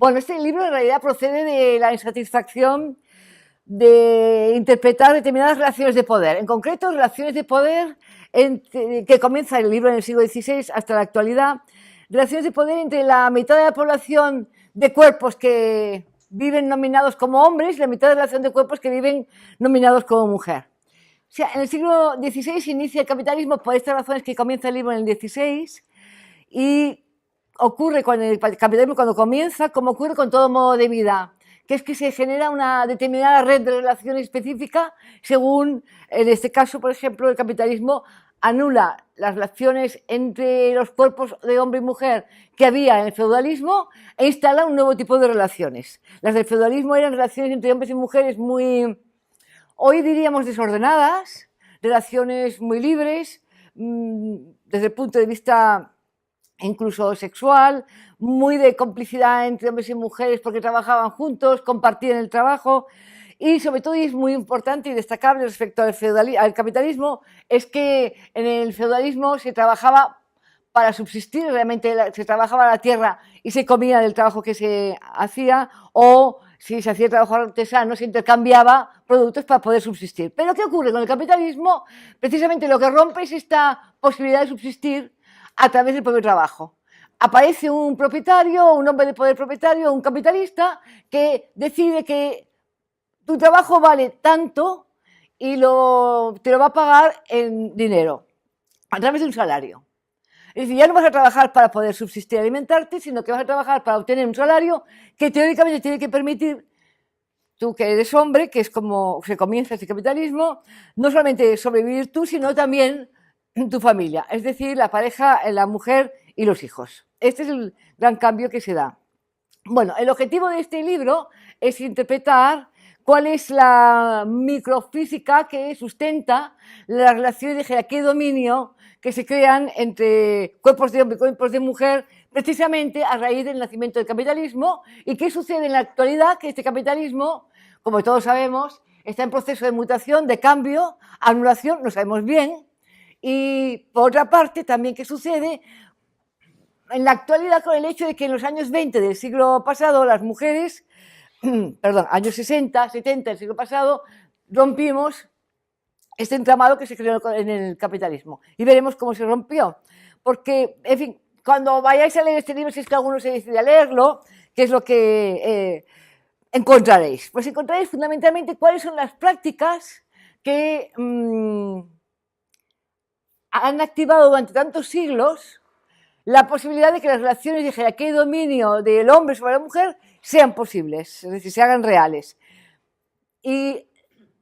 Bueno, este libro en realidad procede de la insatisfacción de interpretar determinadas relaciones de poder, en concreto relaciones de poder que comienza el libro en el siglo XVI hasta la actualidad, relaciones de poder entre la mitad de la población de cuerpos que viven nominados como hombres y la mitad de la población de cuerpos que viven nominados como mujer. O sea, en el siglo XVI se inicia el capitalismo por estas razones que comienza el libro en el XVI y ocurre con el capitalismo cuando comienza, como ocurre con todo modo de vida, que es que se genera una determinada red de relaciones específica según, en este caso, por ejemplo, el capitalismo anula las relaciones entre los cuerpos de hombre y mujer que había en el feudalismo e instala un nuevo tipo de relaciones. Las del feudalismo eran relaciones entre hombres y mujeres muy, hoy diríamos, desordenadas, relaciones muy libres, desde el punto de vista incluso sexual, muy de complicidad entre hombres y mujeres porque trabajaban juntos, compartían el trabajo y sobre todo, y es muy importante y destacable respecto al capitalismo, es que en el feudalismo se trabajaba para subsistir, realmente se trabajaba la tierra y se comía del trabajo que se hacía, o si se hacía trabajo artesano se intercambiaba productos para poder subsistir. Pero ¿qué ocurre con el capitalismo? Precisamente lo que rompe es esta posibilidad de subsistir a través del propio trabajo. Aparece un propietario, un hombre de poder propietario, un capitalista, que decide que tu trabajo vale tanto y te lo va a pagar en dinero, a través de un salario. Es decir, ya no vas a trabajar para poder subsistir y alimentarte, sino que vas a trabajar para obtener un salario que teóricamente tiene que permitir, tú que eres hombre, que es como se comienza este capitalismo, no solamente sobrevivir tú, sino también tu familia, es decir, la pareja, la mujer y los hijos. Este es el gran cambio que se da. Bueno, el objetivo de este libro es interpretar cuál es la microfísica que sustenta las relaciones de jerarquía y dominio que se crean entre cuerpos de hombre y cuerpos de mujer, precisamente a raíz del nacimiento del capitalismo, y qué sucede en la actualidad, que este capitalismo, como todos sabemos, está en proceso de mutación, de cambio, anulación, no sabemos bien. Y por otra parte, también qué sucede en la actualidad con el hecho de que en los años 20 del siglo pasado las mujeres, perdón, años 60, 70 del siglo pasado, rompimos este entramado que se creó en el capitalismo. Y veremos cómo se rompió. Porque, en fin, cuando vayáis a leer este libro, si es que alguno se decide a leerlo, ¿qué es lo que encontraréis? Pues encontraréis fundamentalmente cuáles son las prácticas que han activado durante tantos siglos la posibilidad de que las relaciones de jerarquía y dominio del hombre sobre la mujer sean posibles, es decir, se hagan reales. Y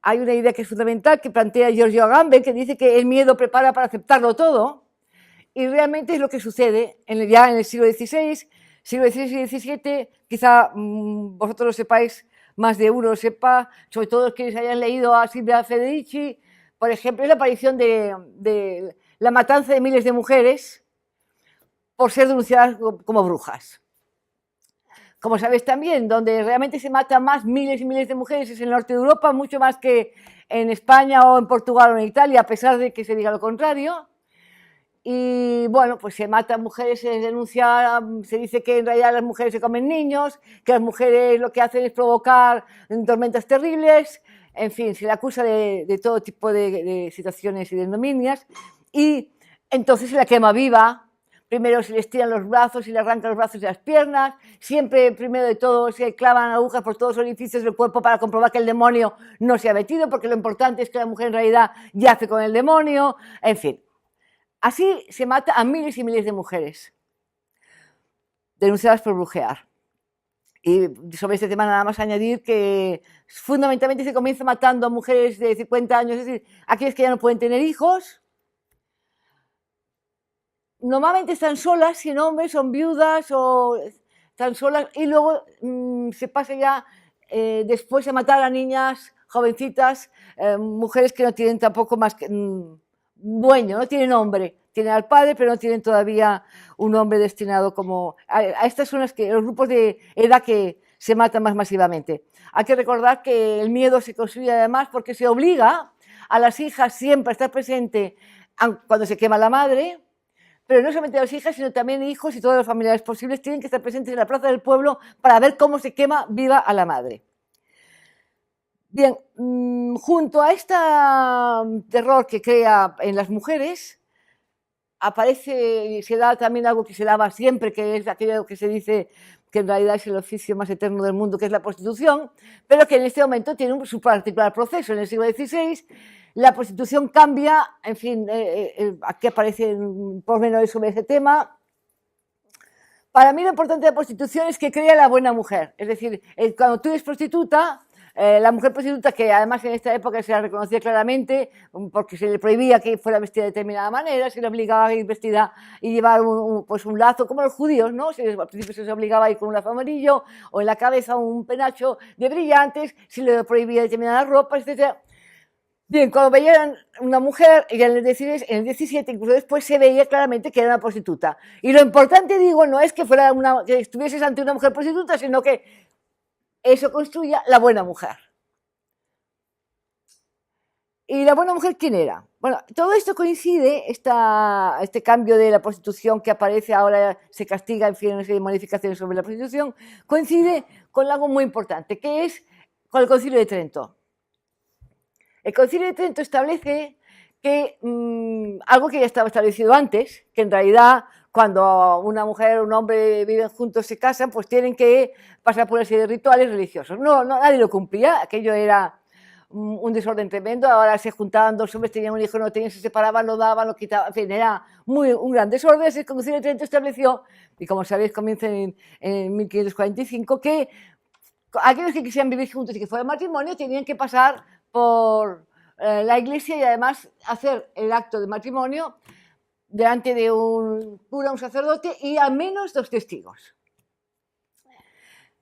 hay una idea que es fundamental que plantea Giorgio Agamben, que dice que el miedo prepara para aceptarlo todo, y realmente es lo que sucede ya en el siglo XVI, siglo XVI y XVII, quizá vosotros lo sepáis, más de uno lo sepa, sobre todo los que hayan leído a Silvia Federici, por ejemplo, es la aparición de la matanza de miles de mujeres por ser denunciadas como brujas. Como sabéis también, donde realmente se matan más miles y miles de mujeres es en el norte de Europa, mucho más que en España o en Portugal o en Italia, a pesar de que se diga lo contrario. Y bueno, pues se matan mujeres, se denuncia, se dice que en realidad las mujeres se comen niños, que las mujeres lo que hacen es provocar tormentas terribles, en fin, se le acusa de todo tipo de situaciones y de ignominias, y entonces se la quema viva. Primero se les tiran los brazos y le arrancan los brazos y las piernas. Siempre, primero de todo, se clavan agujas por todos los orificios del cuerpo para comprobar que el demonio no se ha metido, porque lo importante es que la mujer en realidad yace con el demonio. En fin, así se mata a miles y miles de mujeres denunciadas por brujear. Y sobre este tema nada más añadir que fundamentalmente se comienza matando a mujeres de 50 años, es decir, aquellas que ya no pueden tener hijos. Normalmente están solas, sin hombres, son viudas o están solas, y luego se pasa ya después a matar a niñas jovencitas, mujeres que no tienen tampoco más que dueño, no tienen hombre, tienen al padre, pero no tienen todavía un hombre destinado como a estas son los grupos de edad que se matan más masivamente. Hay que recordar que el miedo se construye además porque se obliga a las hijas siempre a estar presente cuando se quema la madre, pero no solamente las hijas, sino también hijos y todos los familiares posibles tienen que estar presentes en la plaza del pueblo para ver cómo se quema viva a la madre. Bien, junto a este terror que crea en las mujeres, aparece y se da también algo que se daba siempre, que es aquello que se dice que en realidad es el oficio más eterno del mundo, que es la prostitución, pero que en este momento tiene su particular proceso. En el siglo XVI la prostitución cambia, en fin, aquí aparecen pormenores sobre ese tema. Para mí lo importante de la prostitución es que crea la buena mujer, es decir, cuando tú eres prostituta, la mujer prostituta, que además en esta época se la reconocía claramente porque se le prohibía que fuera vestida de determinada manera, se le obligaba a ir vestida y llevar pues un lazo, como los judíos, ¿no? Al principio se les obligaba a ir con un lazo amarillo o en la cabeza un penacho de brillantes, se le prohibía determinadas ropas, etc. Bien, cuando veían una mujer, ya en el 16, en el 17, incluso después, se veía claramente que era una prostituta. Y lo importante, digo, no es que que estuvieses ante una mujer prostituta, sino que eso construya la buena mujer. ¿Y la buena mujer quién era? Bueno, todo esto coincide, este cambio de la prostitución que aparece ahora, se castiga, en fin, una serie de modificaciones sobre la prostitución, coincide con algo muy importante, que es con el Concilio de Trento. El Concilio de Trento establece que algo que ya estaba establecido antes, que en realidad cuando una mujer o un hombre viven juntos, se casan, pues tienen que pasar por una serie de rituales religiosos. No, nadie lo cumplía, aquello era un desorden tremendo. Ahora se juntaban dos hombres, tenían un hijo, no tenían, se separaban, lo daban, lo quitaban, en fin, era un gran desorden. El Concilio de Trento estableció, y como sabéis comienza en 1545, que aquellos que quisieran vivir juntos y que fuera matrimonio tenían que pasar por la iglesia y además hacer el acto de matrimonio delante de un cura, un sacerdote y al menos 2 testigos.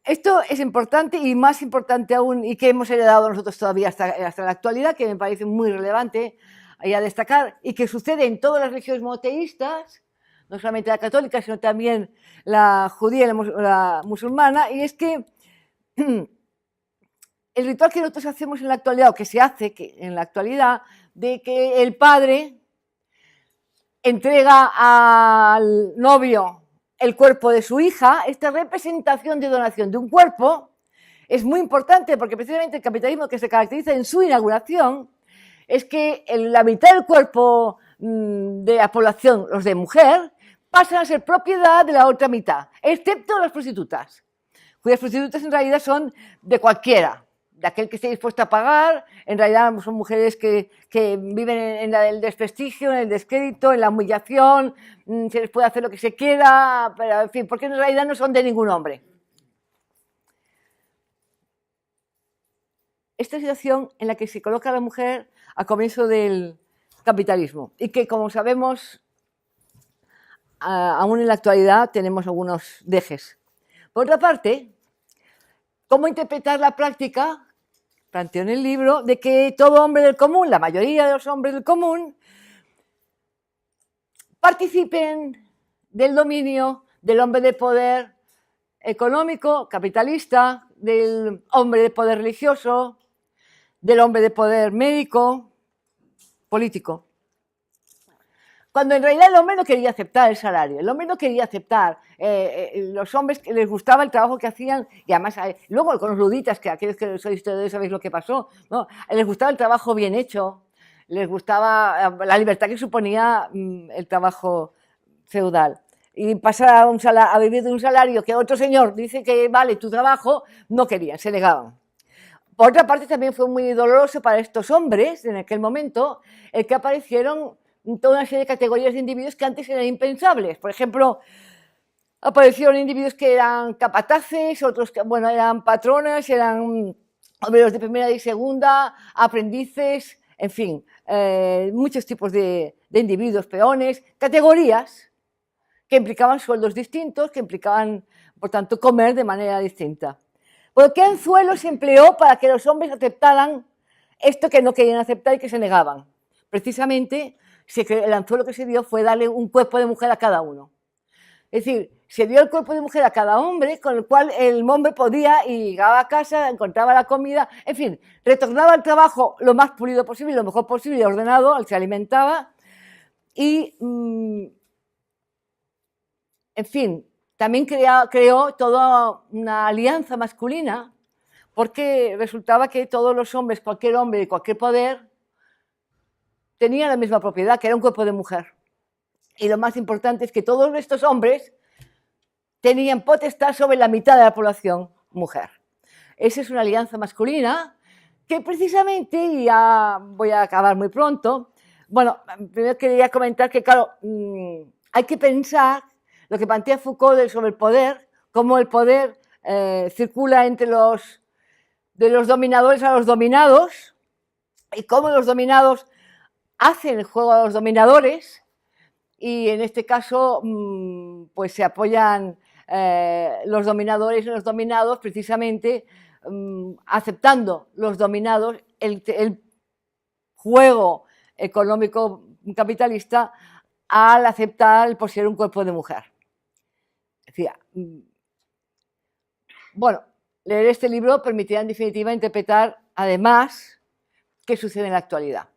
Esto es importante y más importante aún, y que hemos heredado nosotros todavía hasta la actualidad, que me parece muy relevante a destacar, y que sucede en todas las religiones monoteístas, no solamente la católica, sino también la judía y la musulmana, y es que el ritual que nosotros hacemos en la actualidad, o que se hace en la actualidad, de que el padre entrega al novio el cuerpo de su hija, esta representación de donación de un cuerpo es muy importante porque precisamente el capitalismo que se caracteriza en su inauguración es que la mitad del cuerpo de la población, los de mujer, pasan a ser propiedad de la otra mitad, excepto las prostitutas, cuyas prostitutas en realidad son de cualquiera, de aquel que esté dispuesto a pagar. En realidad son mujeres que viven en el desprestigio, en el descrédito, en la humillación, se les puede hacer lo que se quiera, pero en fin, porque en realidad no son de ningún hombre. Esta situación en la que se coloca a la mujer a comienzo del capitalismo y que, como sabemos, aún en la actualidad tenemos algunos dejes. Por otra parte, ¿cómo interpretar la práctica? Planteo en el libro de que todo hombre del común, la mayoría de los hombres del común, participen del dominio del hombre de poder económico, capitalista, del hombre de poder religioso, del hombre de poder médico, político. Cuando en realidad el hombre no quería aceptar el salario, el hombre no quería aceptar, los hombres que les gustaba el trabajo que hacían, y además luego con los luditas, que aquellos que sois historiadores sabéis lo que pasó, ¿no? Les gustaba el trabajo bien hecho, les gustaba la libertad que suponía el trabajo feudal. Y pasar a vivir de un salario que otro señor dice que vale tu trabajo, no querían, se negaban. Por otra parte, también fue muy doloroso para estos hombres, en aquel momento, el que aparecieron toda una serie de categorías de individuos que antes eran impensables. Por ejemplo, aparecieron individuos que eran capataces, otros que, bueno, eran patronas, eran obreros de primera y segunda, aprendices, en fin, muchos tipos de individuos, peones, categorías que implicaban sueldos distintos, que implicaban, por tanto, comer de manera distinta. ¿Por qué anzuelo se empleó para que los hombres aceptaran esto que no querían aceptar y que se negaban? Precisamente, el anzuelo que se dio fue darle un cuerpo de mujer a cada uno. Es decir, se dio el cuerpo de mujer a cada hombre, con el cual el hombre podía y llegaba a casa, encontraba la comida, en fin, retornaba al trabajo lo más pulido posible, lo mejor posible, ordenado, se alimentaba y En fin, también creó toda una alianza masculina, porque resultaba que todos los hombres, cualquier hombre de cualquier poder, tenía la misma propiedad, que era un cuerpo de mujer. Y lo más importante es que todos estos hombres tenían potestad sobre la mitad de la población mujer. Esa es una alianza masculina que precisamente, y ya voy a acabar muy pronto, bueno, primero quería comentar que, claro, hay que pensar lo que plantea Foucault sobre el poder, cómo el poder circula de los dominadores a los dominados, y cómo los dominados hacen el juego a los dominadores, y en este caso pues se apoyan los dominadores y los dominados precisamente aceptando los dominados el juego económico capitalista al aceptar el poseer un cuerpo de mujer. Decía, bueno, leer este libro permitirá en definitiva interpretar además qué sucede en la actualidad.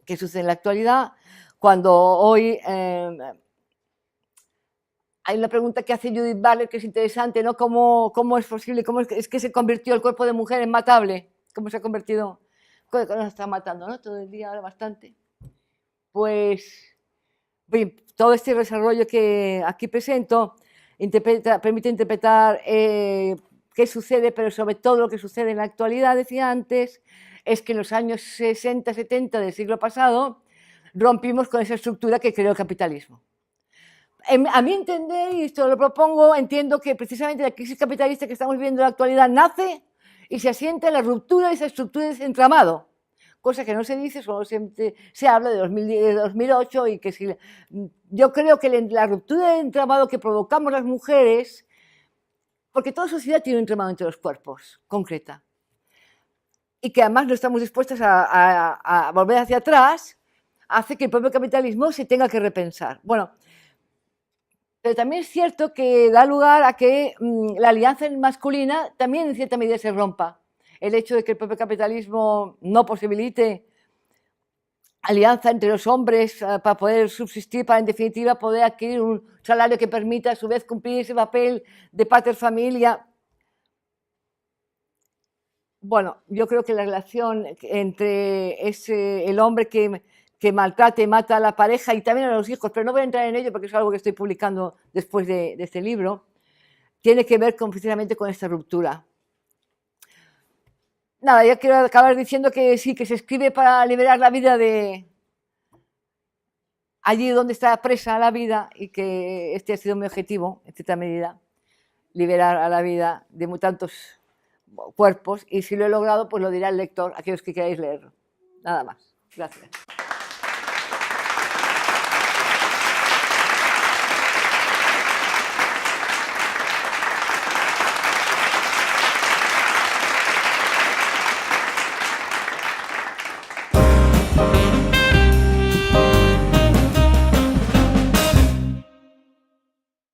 ¿Qué sucede en la actualidad cuando hoy hay una pregunta que hace Judith Butler que es interesante, ¿no? ¿Cómo es posible? ¿Cómo es que se convirtió el cuerpo de mujer en matable? ¿Cómo se ha convertido? Nos está matando, ¿no? Todo el día ahora bastante. Pues bien, todo este desarrollo que aquí presento permite interpretar qué sucede, pero sobre todo lo que sucede en la actualidad, decía antes, es que en los años 60, 70 del siglo pasado rompimos con esa estructura que creó el capitalismo. A mi entender, y esto lo propongo, entiendo que precisamente la crisis capitalista que estamos viviendo en la actualidad nace y se asienta en la ruptura de esa estructura de ese entramado, cosa que no se dice, solo se habla de 2008 y que si, yo creo que la ruptura del entramado que provocamos las mujeres, porque toda sociedad tiene un entramado entre los cuerpos, concreta, y que además no estamos dispuestas a volver hacia atrás, hace que el propio capitalismo se tenga que repensar. Bueno, pero también es cierto que da lugar a que la alianza masculina también en cierta medida se rompa. El hecho de que el propio capitalismo no posibilite alianza entre los hombres para poder subsistir, para en definitiva poder adquirir un salario que permita a su vez cumplir ese papel de pater familia. Bueno, yo creo que la relación entre el hombre que maltrata y mata a la pareja y también a los hijos, pero no voy a entrar en ello porque es algo que estoy publicando después de este libro, tiene que ver precisamente con esta ruptura. Nada, ya quiero acabar diciendo que sí, que se escribe para liberar la vida de allí donde está presa la vida y que este ha sido mi objetivo, en cierta medida, liberar a la vida de tantos cuerpos, y si lo he logrado, pues lo dirá el lector, aquellos que queráis leerlo. Nada más. Gracias.